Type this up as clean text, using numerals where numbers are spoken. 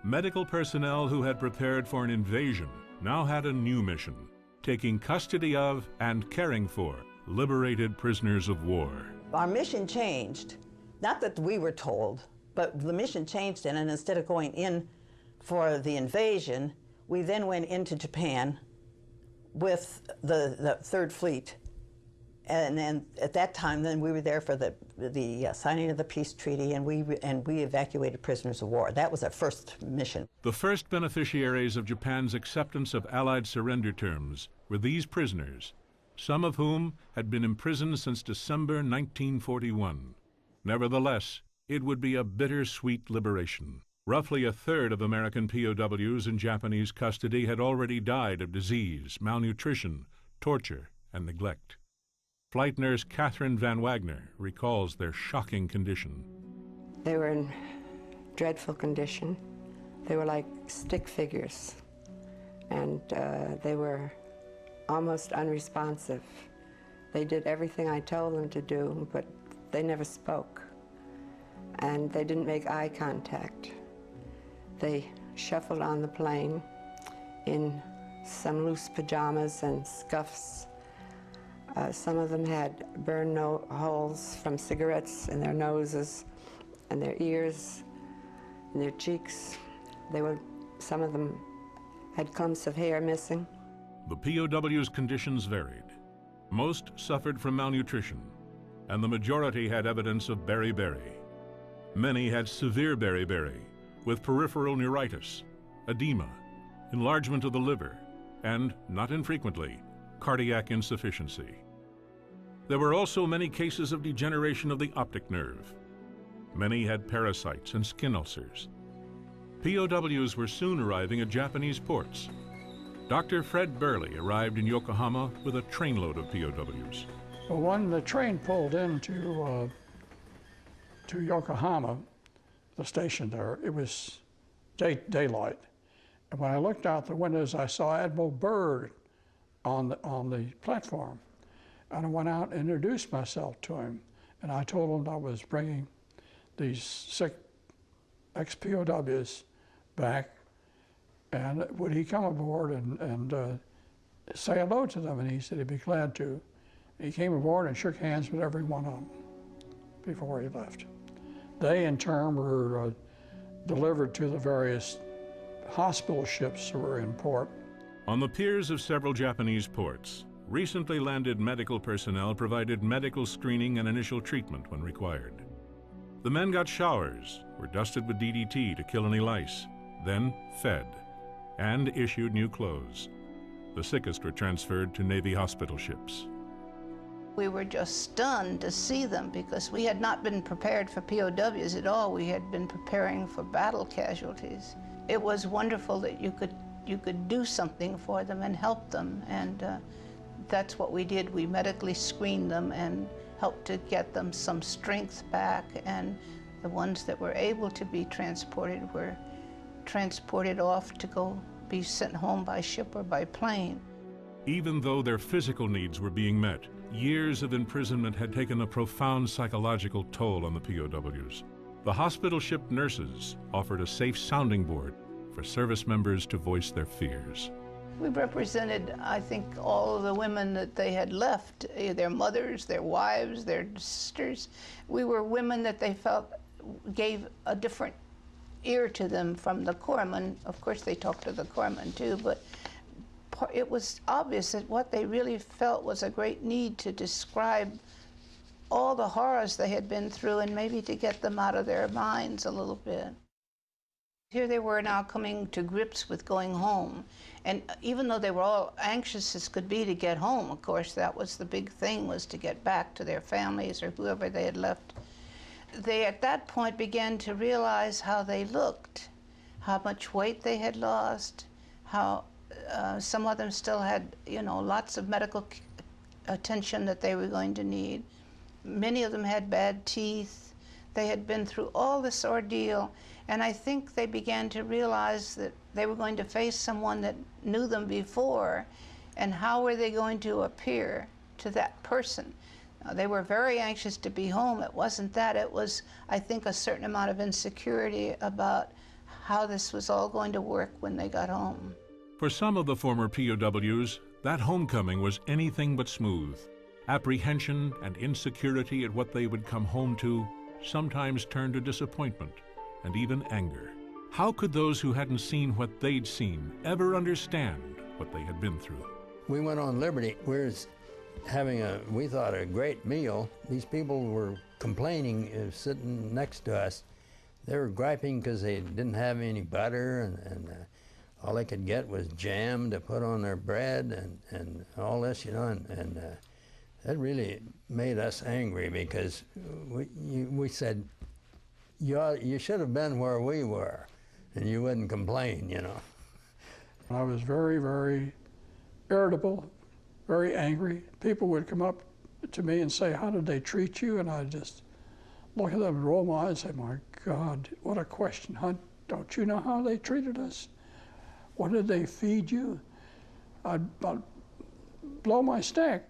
medical personnel who had prepared for an invasion now had a new mission, taking custody of and caring for liberated prisoners of war. Our mission changed. Not that we were told, but the mission changed, and instead of going in for the invasion, we then went into Japan with the Third Fleet. And then at that time, then we were there for the signing of the peace treaty, and we evacuated prisoners of war. That was our first mission. The first beneficiaries of Japan's acceptance of Allied surrender terms were these prisoners, some of whom had been imprisoned since December 1941. Nevertheless, it would be a bittersweet liberation. Roughly a third of American POWs in Japanese custody had already died of disease, malnutrition, torture, and neglect. Flight nurse Catherine Van Wagner recalls their shocking condition. They were in dreadful condition. They were like stick figures, and they were almost unresponsive. They did everything I told them to do, but they never spoke, and they didn't make eye contact. They shuffled on the plane in some loose pajamas and scuffs. Some of them had burn holes from cigarettes in their noses and their ears and their cheeks. Some of them had clumps of hair missing. The POWs' conditions varied. Most suffered from malnutrition, and the majority had evidence of beriberi. Many had severe beriberi, with peripheral neuritis, edema, enlargement of the liver, and, not infrequently, cardiac insufficiency. There were also many cases of degeneration of the optic nerve. Many had parasites and skin ulcers. POWs were soon arriving at Japanese ports. Dr. Fred Burley arrived in Yokohama with a trainload of POWs. Well, when the train pulled into to Yokohama, the station there, it was daylight. And when I looked out the windows, I saw Admiral Byrd on the platform. And I went out and introduced myself to him. And I told him I was bringing these sick ex-POWs back. And would he come aboard and say hello to them? And he said he'd be glad to. He came aboard and shook hands with every one of them before he left. They, in turn, were delivered to the various hospital ships that were in port. On the piers of several Japanese ports, recently landed medical personnel provided medical screening and initial treatment when required. The men got showers, were dusted with DDT to kill any lice, then fed, and issued new clothes. The sickest were transferred to Navy hospital ships. We were just stunned to see them because we had not been prepared for POWs at all. We had been preparing for battle casualties. It was wonderful that you could do something for them and help them, and that's what we did. We medically screened them and helped to get them some strength back, and the ones that were able to be transported were transported off to go be sent home by ship or by plane. Even though their physical needs were being met, years of imprisonment had taken a profound psychological toll on the POWs. The hospital ship nurses offered a safe sounding board for service members to voice their fears. We represented, I think, all of the women that they had left, their mothers, their wives, their sisters. We were women that they felt gave a different ear to them from the corpsmen. Of course, they talked to the corpsmen too, but it was obvious that what they really felt was a great need to describe all the horrors they had been through and maybe to get them out of their minds a little bit. Here they were now coming to grips with going home. And even though they were all anxious as could be to get home, of course, that was the big thing, was to get back to their families or whoever they had left. They, at that point, began to realize how they looked, how much weight they had lost, how some of them still had, lots of medical attention that they were going to need. Many of them had bad teeth. They had been through all this ordeal, and I think they began to realize that they were going to face someone that knew them before, and how were they going to appear to that person? Now, they were very anxious to be home. It wasn't that. It was, I think, a certain amount of insecurity about how this was all going to work when they got home. For some of the former POWs, that homecoming was anything but smooth. Apprehension and insecurity at what they would come home to sometimes turned to disappointment and even anger. How could those who hadn't seen what they'd seen ever understand what they had been through? We went on Liberty. We were having we thought, a great meal. These people were complaining, sitting next to us. They were griping because they didn't have any butter, and all they could get was jam to put on their bread and all this, you know, and that really made us angry, because we said, you should have been where we were, and you wouldn't complain, you know. I was very, very irritable, very angry. People would come up to me and say, how did they treat you? And I'd just look at them and roll my eyes and say, my God, what a question. Don't you know how they treated us? What did they feed you? I'd blow my stack.